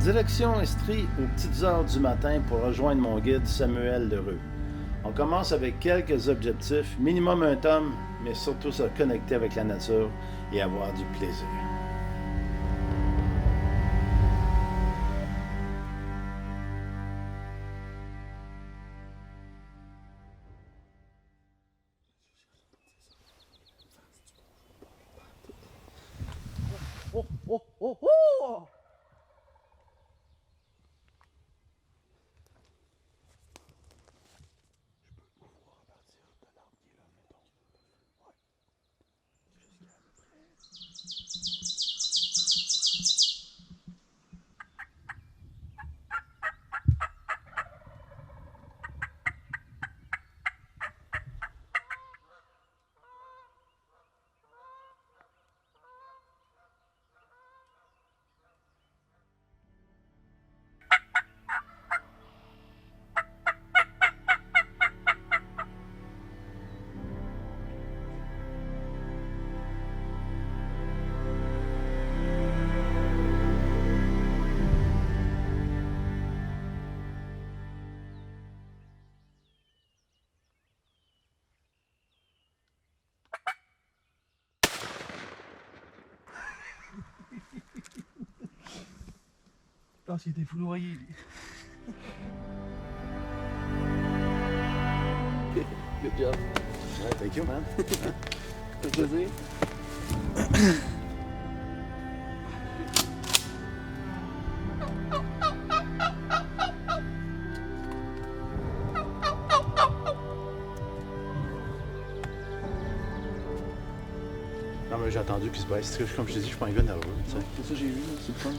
Direction Estrie aux petites heures du matin pour rejoindre mon guide Samuel Lheureux. On commence avec quelques objectifs, minimum un tome, mais surtout se connecter avec la nature et avoir du plaisir. Oh, oh, oh, oh! Ah, c'était foudroyé, lui. Good job. Ouais, thank you, man. Ça fait plaisir. Non, mais j'ai attendu qu'il se baisse. Comme je t'ai dit, je suis pas un gars nerveux. Tu sais. C'est ça que j'ai vu, là, c'est le fun.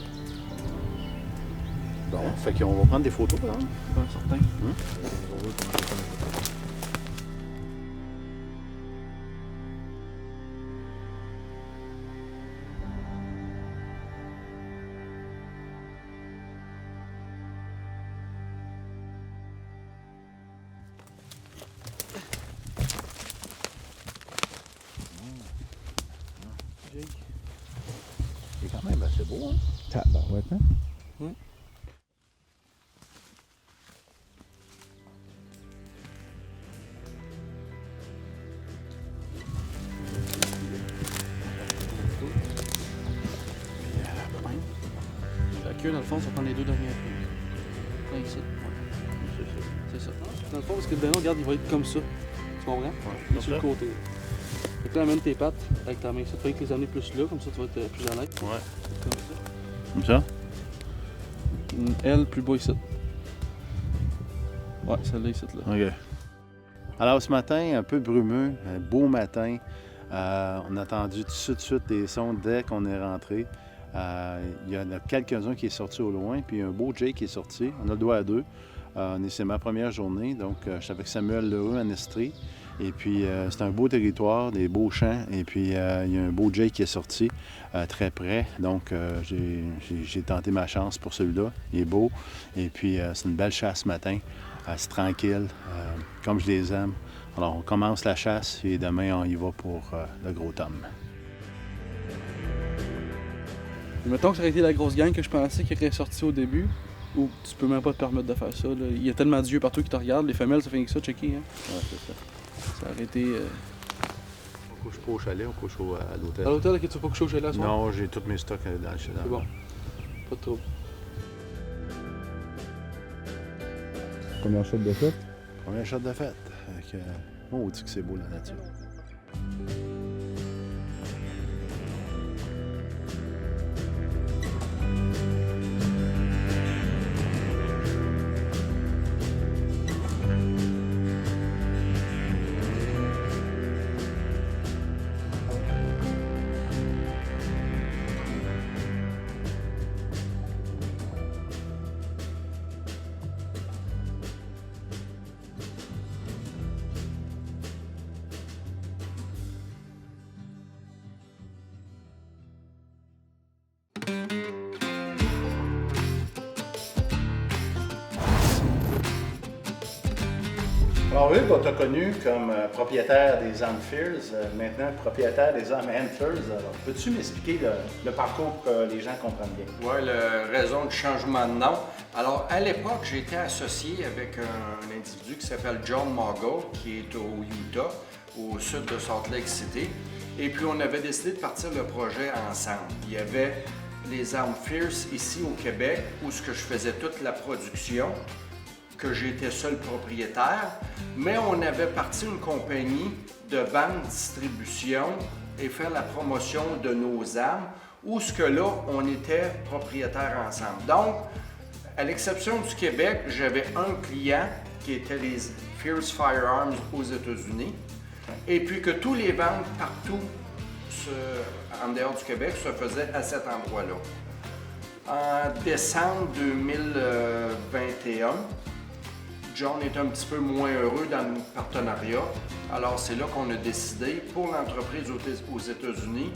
Bon, fait qu'on va prendre des photos, là. Ben, certain. C'est quand même assez beau, hein? Tabarouette, hein? Oui. La queue, dans le fond, ça prend les deux dernières queues. Là, ici. Ouais. C'est ça. Dans le fond, parce que le ballon, regarde, il va être comme ça. Tu comprends? Il est sur le côté. Fait que là, amène tes pattes avec ta main ici. Tu vas les amener plus là, comme ça, tu vas être plus à l'aise. Ouais. Comme ça. Comme ça? Elle, plus bas ici. Ouais, celle-là ici, là. OK. Alors, ce matin, un peu brumeux, un beau matin. On a entendu tout de suite des sons dès qu'on est rentré. Il y en a quelques-uns qui est sorti au loin, puis un beau Jay qui est sorti. On a le doigt à deux. C'est ma première journée, donc je suis avec Samuel Lheureux en Estrie. Et puis, c'est un beau territoire, des beaux champs. Et puis, il y a un beau Jay qui est sorti très près. Donc, j'ai tenté ma chance pour celui-là. Il est beau. Et puis, c'est une belle chasse ce matin. C'est tranquille, comme je les aime. Alors, on commence la chasse et demain, on y va pour le gros tome. Mettons que ça aurait été la grosse gang que je pensais qui aurait sorti au début, ou tu peux même pas te permettre de faire ça. Là. Il y a tellement d'yeux partout qui te regardent. Les femelles, ça fait que ça, checker. Hein. Ouais, c'est ça. Ça aurait été. On couche pas au chalet, on couche à l'hôtel. À l'hôtel, que tu vas pas coucher au chalet à soir? Non, j'ai tous mes stocks dans le chalet. C'est bon. Pas de trouble. Première shot de fête. Première shot de fête. On dit que c'est beau la nature. Alors Hugues, on t'a connu comme propriétaire des armes Fears, maintenant propriétaire des armes Antlers. Alors, peux-tu m'expliquer le parcours pour que les gens comprennent bien? Oui, la raison du changement de nom. Alors, à l'époque, j'étais associé avec un individu qui s'appelle John Mogul, qui est au Utah, au sud de Salt Lake City. Et puis, on avait décidé de partir le projet ensemble. Il y avait les armes Fierce ici au Québec, où ce que je faisais toute la production, que j'étais seul propriétaire, mais on avait parti une compagnie de vente, distribution et faire la promotion de nos armes, où ce que là, on était propriétaires ensemble. Donc, à l'exception du Québec, j'avais un client qui était les Fierce Firearms aux États-Unis, et puis que tous les ventes partout en dehors du Québec se faisaient à cet endroit-là. En décembre 2021, John est un petit peu moins heureux dans le partenariat, alors c'est là qu'on a décidé, pour l'entreprise aux États-Unis,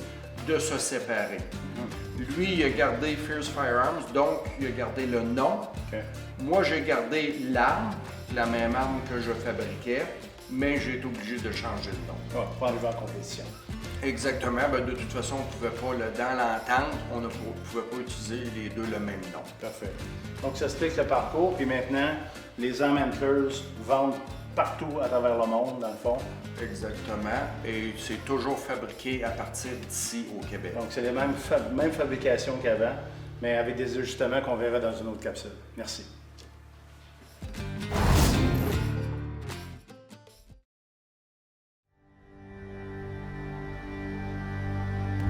de se séparer. Lui, il a gardé Fierce Firearms, donc il a gardé le nom. Okay. Moi, j'ai gardé l'arme, la même arme que je fabriquais, mais j'ai été obligé de changer le nom. Ouais, pour arriver en compétition. Exactement. Ben, de toute façon, on ne pouvait pas, dans l'entente, on ne pouvait pas utiliser les deux le même nom. Parfait. Donc, ça explique le parcours. Puis maintenant, les armes Antlers vendent partout à travers le monde, dans le fond. Exactement. Et c'est toujours fabriqué à partir d'ici au Québec. Donc, c'est les mêmes fabrications qu'avant, mais avec des ajustements qu'on verra dans une autre capsule. Merci.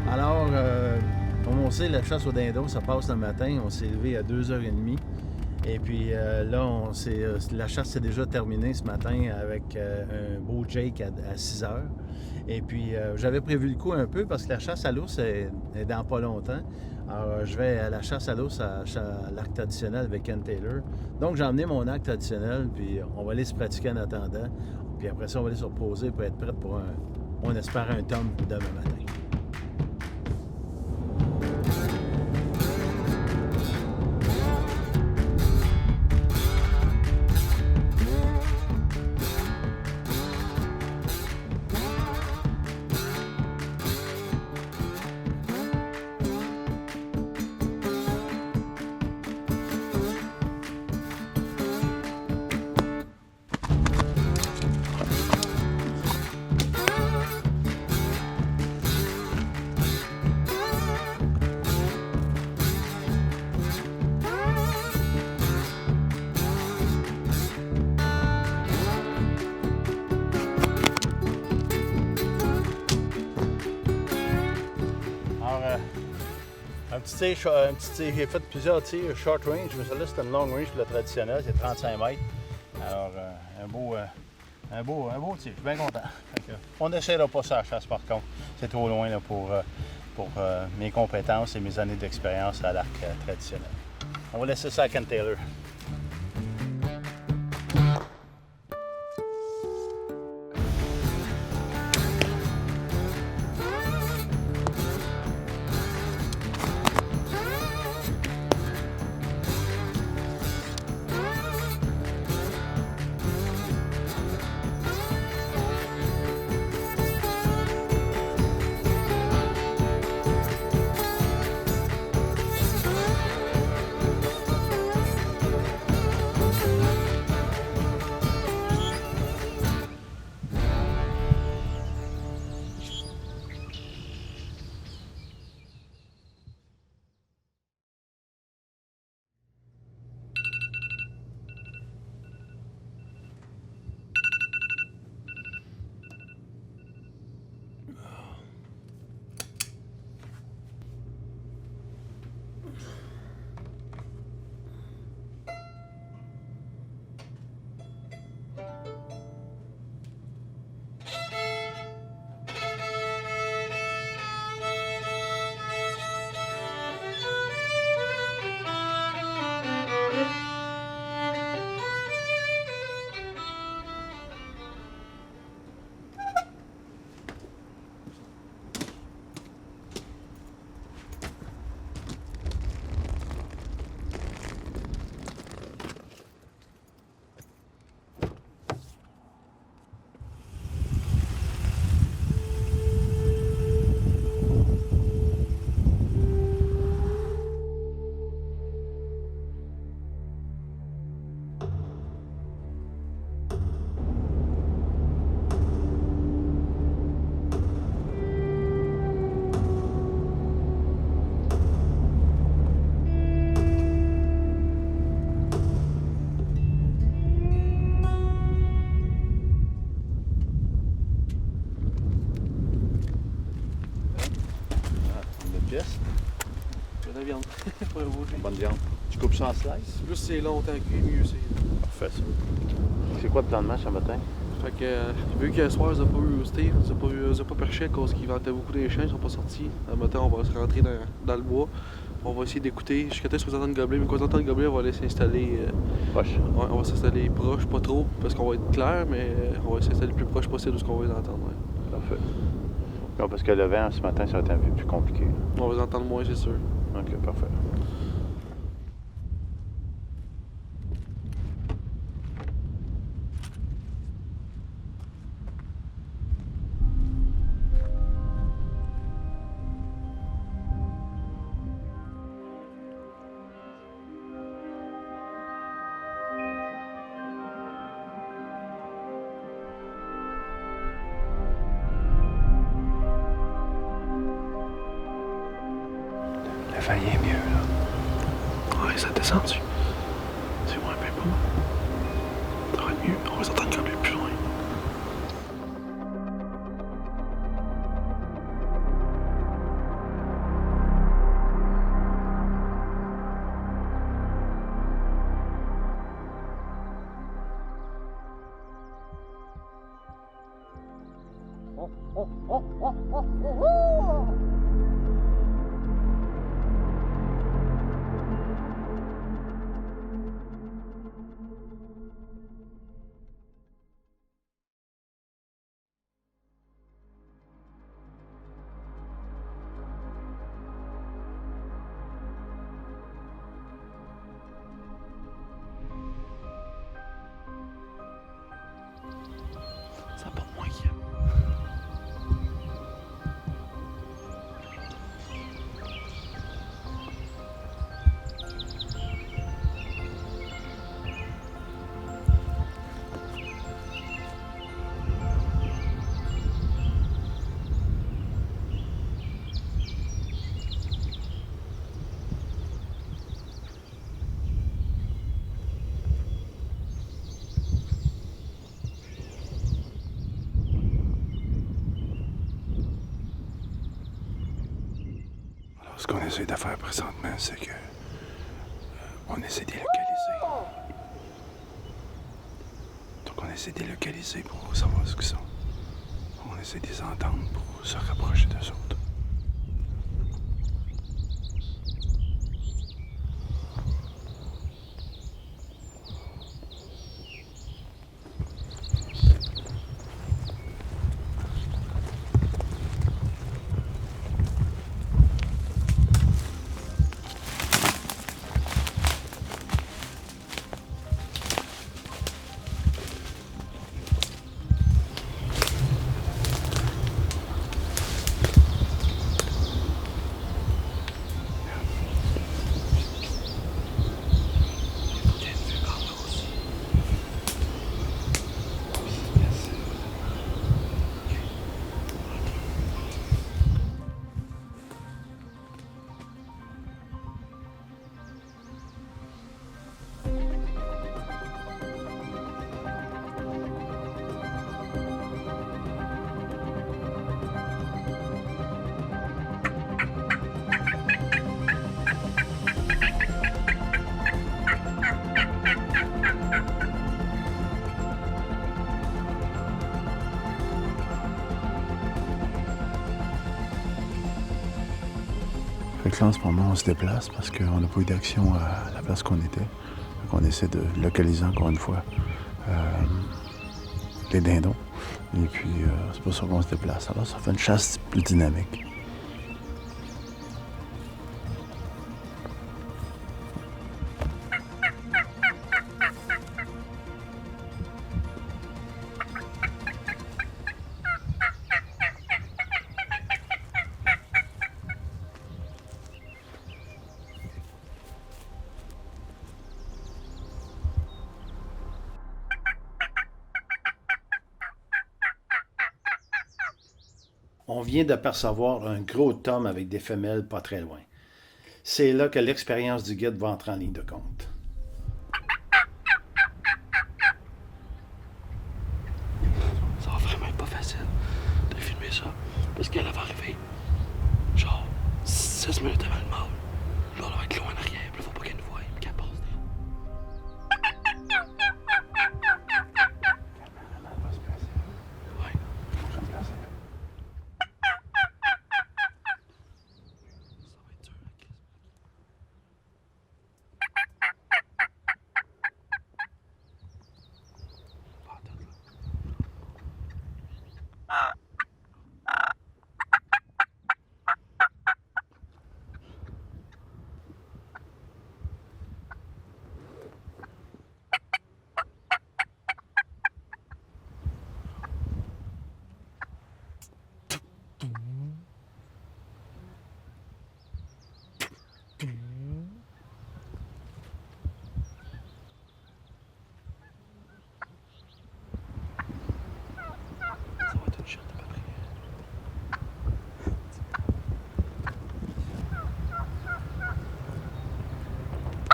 Alors, comme on sait, la chasse au dindon, ça passe le matin. On s'est levé à 2h30. Et puis là, la chasse s'est déjà terminée ce matin avec un beau Jake à 6h. Et puis, j'avais prévu le coup un peu parce que la chasse à l'ours est dans pas longtemps. Alors, je vais à la chasse à l'ours à l'arc traditionnel avec Ken Taylor. Donc, j'ai emmené mon arc traditionnel, puis on va aller se pratiquer en attendant. Puis après ça, on va aller se reposer pour être prêt pour on espère un tome demain matin. J'ai fait plusieurs tirs short range, mais celui-là c'était une long range pour le traditionnel, c'est 35 mètres. Alors, un beau tir, je suis bien content. On n'essaiera pas ça à la chasse par contre, c'est trop loin là, pour mes compétences et mes années d'expérience à l'arc traditionnel. On va laisser ça à Ken Taylor. Bonne viande. Tu coupes ça en slice? Plus c'est longtemps cuit, mieux c'est. Parfait, ça. C'est quoi le plan de match ce matin? Fait que, vu que ce soir, ils n'ont pas eu roasté, ils n'ont pas perché à cause qu'ils vendaient beaucoup des chiens, ils sont pas sortis. Matin, on va se rentrer dans le bois. On va essayer d'écouter jusqu'à temps qu'ils entendent le gobelet. Mais quand on entend le gobelet, on va aller s'installer. Proche. Ouais, on va s'installer proche, pas trop, parce qu'on va être clair, mais on va s'installer le plus proche possible de ce qu'on va les entendre. Ouais. Parfait. Non, parce que le vent ce matin, ça va être un peu plus compliqué. On va les entendre moins, c'est sûr. Ok, parfait. Le vent est mieux, là. Ouais, ça a descendu. C'est moins bien bon. Ça va être mieux. On va les entendre le gobelet plus loin. Ça porte moins qu'il y a. Ce qu'on essaie de faire présentement, c'est que on essaie de localiser. Donc on essaie de localiser pour savoir ce qu'ils sont. On essaie de les entendre pour se rapprocher d'eux autres. Fait que là, en ce moment, on se déplace parce qu'on n'a pas eu d'action à la place qu'on était. Fait qu'on essaie de localiser encore une fois les dindons. Et puis, c'est pour ça qu'on se déplace. Alors, ça fait une chasse plus dynamique. On vient d'apercevoir un gros tome avec des femelles pas très loin. C'est là que l'expérience du guide va entrer en ligne de compte. Ça va vraiment être pas facile de filmer ça. Parce qu'elle va arriver, genre, 6 minutes avant le mâle. Là, elle va être loin en arrière. Puis il faut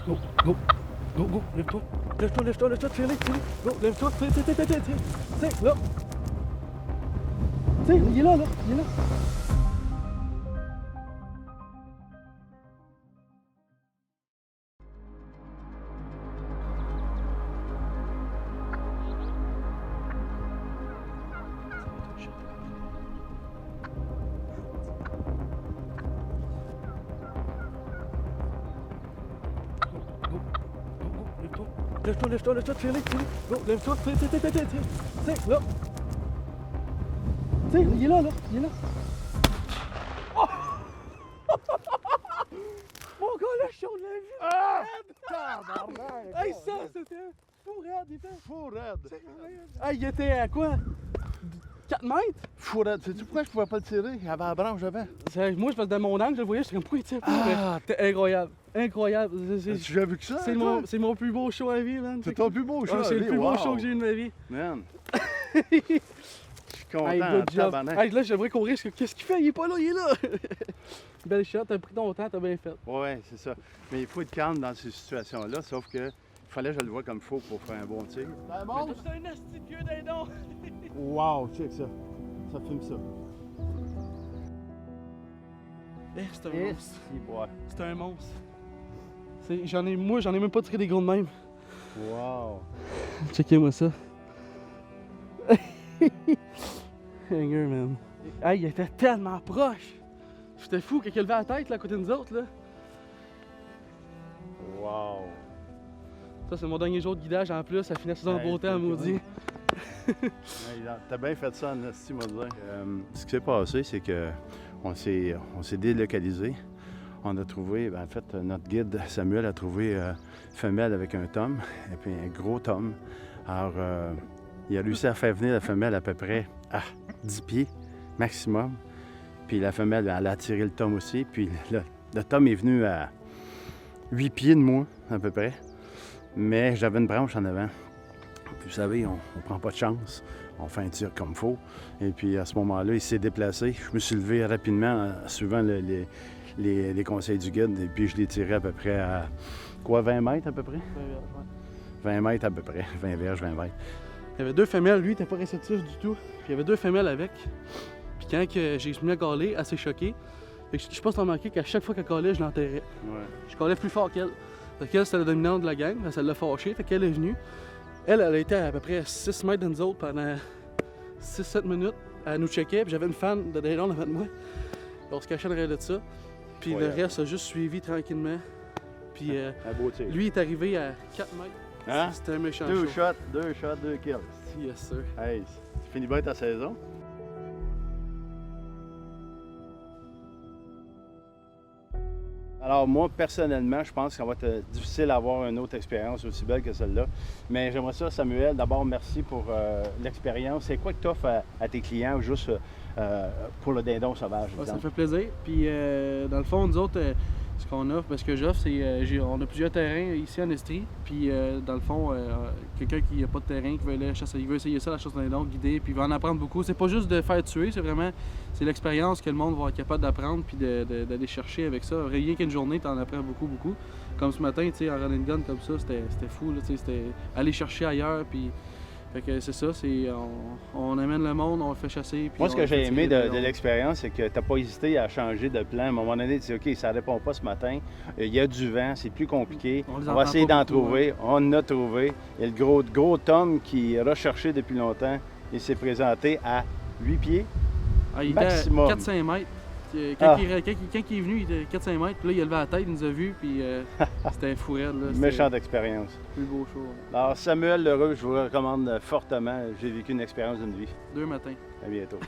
Go, go, go, go, lève-toi. Lève-toi, lève-toi, lève-toi, tire-les, tire-les. Go, lève-toi, tire, là. Tire, il est là, il est là. Lève-toi, tire-les. Go, lève-toi, tire, là. Tire, il est là, il est là. Oh! Mon gars, le show de la vie! Ah! Tabarnak! Hey, ça, c'était fou raide, il était. Fou raide! Hey, il était à quoi? 4 mètres? Fou raide. Sais-tu pourquoi je pouvais pas le tirer? Il y avait la branche devant. Moi, je passe de mon angle, je le voyais, j'étais comme, pourquoi il tire pas? Ah! C'était incroyable. Incroyable. Tu as vu que ça? C'est mon plus beau show à vie, man. C'est ton plus beau show. Ah, c'est le plus beau show que j'ai eu de ma vie. Man. Je suis content. Hey, good job. Tabarnak. Hey, là, je devrais courir. Qu'est-ce qu'il fait? Il est pas là, il est là. Belle shot, t'as pris ton temps, t'as bien fait. Ouais, c'est ça. Mais il faut être calme dans ces situations-là, sauf que il fallait que je le voie comme il faut pour faire un bon tir. C'est bon? C'est un astidieux dindon. Wow, check ça. Ça filme ça. C'est un monstre. Ouais. C'est un monstre. Moi, j'en ai même pas tiré des gros de même. Wow. Checkez-moi ça. Hanger, man. Hey, il était tellement proche. J'étais fou qu'il levait la tête là, à côté de nous autres. Là. Wow. Ça, c'est mon dernier jour de guidage en plus. Ça finit saison de beauté à maudit. T'as bien fait ça en esti, moi, dire. Ce qui s'est passé, c'est que on s'est délocalisé. On a trouvé, en fait, notre guide Samuel a trouvé une femelle avec un tom, et puis un gros tom. Alors, il a réussi à faire venir la femelle à peu près à 10 pieds maximum. Puis la femelle, elle a attiré le tom aussi. Puis le tom est venu à 8 pieds de moi, à peu près. Mais j'avais une branche en avant. Puis vous savez, on prend pas de chance. On fait un tir comme il faut. Et puis à ce moment-là, il s'est déplacé. Je me suis levé rapidement, suivant les conseils du guide. Et puis je l'ai tiré à peu près à, 20 mètres à peu près? 20 mètres à peu près. 20 verges, 20 mètres. Il y avait 2 femelles. Lui, il était pas réceptif du tout. Puis il y avait 2 femelles avec. Puis quand j'ai mis à caler, elle s'est choquée. Fait que je pense remarquer qu'à chaque fois qu'elle calait, je l'enterrais. Ouais. Je calais plus fort qu'elle. Fait qu'elle, c'était la dominante de la gang. Ça l'a fâchée. Fait qu'elle est venue. Elle a été à peu près 6 mètres de nous autres pendant 6-7 minutes. Elle nous checkait. Puis j'avais une fan de dindon devant de moi. On se cachait derrière de ça. Puis le reste a juste suivi tranquillement. Puis Un beau tir. lui est arrivé à 4 mètres. Hein? C'était un méchant 2 show. shots, 2 kills. Yes, sir. Hey, tu finis bien ta saison? Alors moi, personnellement, je pense qu'on va être difficile d'avoir une autre expérience aussi belle que celle-là. Mais j'aimerais ça, Samuel, d'abord, merci pour l'expérience. C'est quoi que tu offres à tes clients juste pour le dindon sauvage? Ouais, ça me fait plaisir. Puis dans le fond, nous autres, ce qu'on offre, ce que j'offre, c'est on a plusieurs terrains ici en Estrie. Puis dans le fond, quelqu'un qui n'a pas de terrain, qui veut aller chasser, il veut essayer ça, la chasse d'un dindon, guider, puis il va en apprendre beaucoup. C'est pas juste de faire tuer, c'est vraiment l'expérience que le monde va être capable d'apprendre puis d'aller chercher avec ça. Rien qu'une journée, tu en apprends beaucoup. Comme ce matin, tu sais, en run and gun comme ça, c'était fou. Là, c'était aller chercher ailleurs. Puis fait que c'est ça, on amène le monde, on le fait chasser. Puis moi, ce que j'ai aimé de l'expérience, c'est que tu n'as pas hésité à changer de plan. À un moment donné, tu dis, OK, ça ne répond pas ce matin. Il y a du vent, c'est plus compliqué. On va essayer d'en trouver. Ouais. On en a trouvé. Et le gros tom qui est recherché depuis longtemps, il s'est présenté à 8 pieds. Ah, il maximum. Était à 4-5 mètres. Quand il est venu, il était 4-5 mètres. Puis là, il a levé la tête, il nous a vus. Puis c'était un fou raide. Méchante expérience. Plus beau show. Alors, Samuel Lheureux, je vous recommande fortement. J'ai vécu une expérience d'une vie. 2 matins. À bientôt.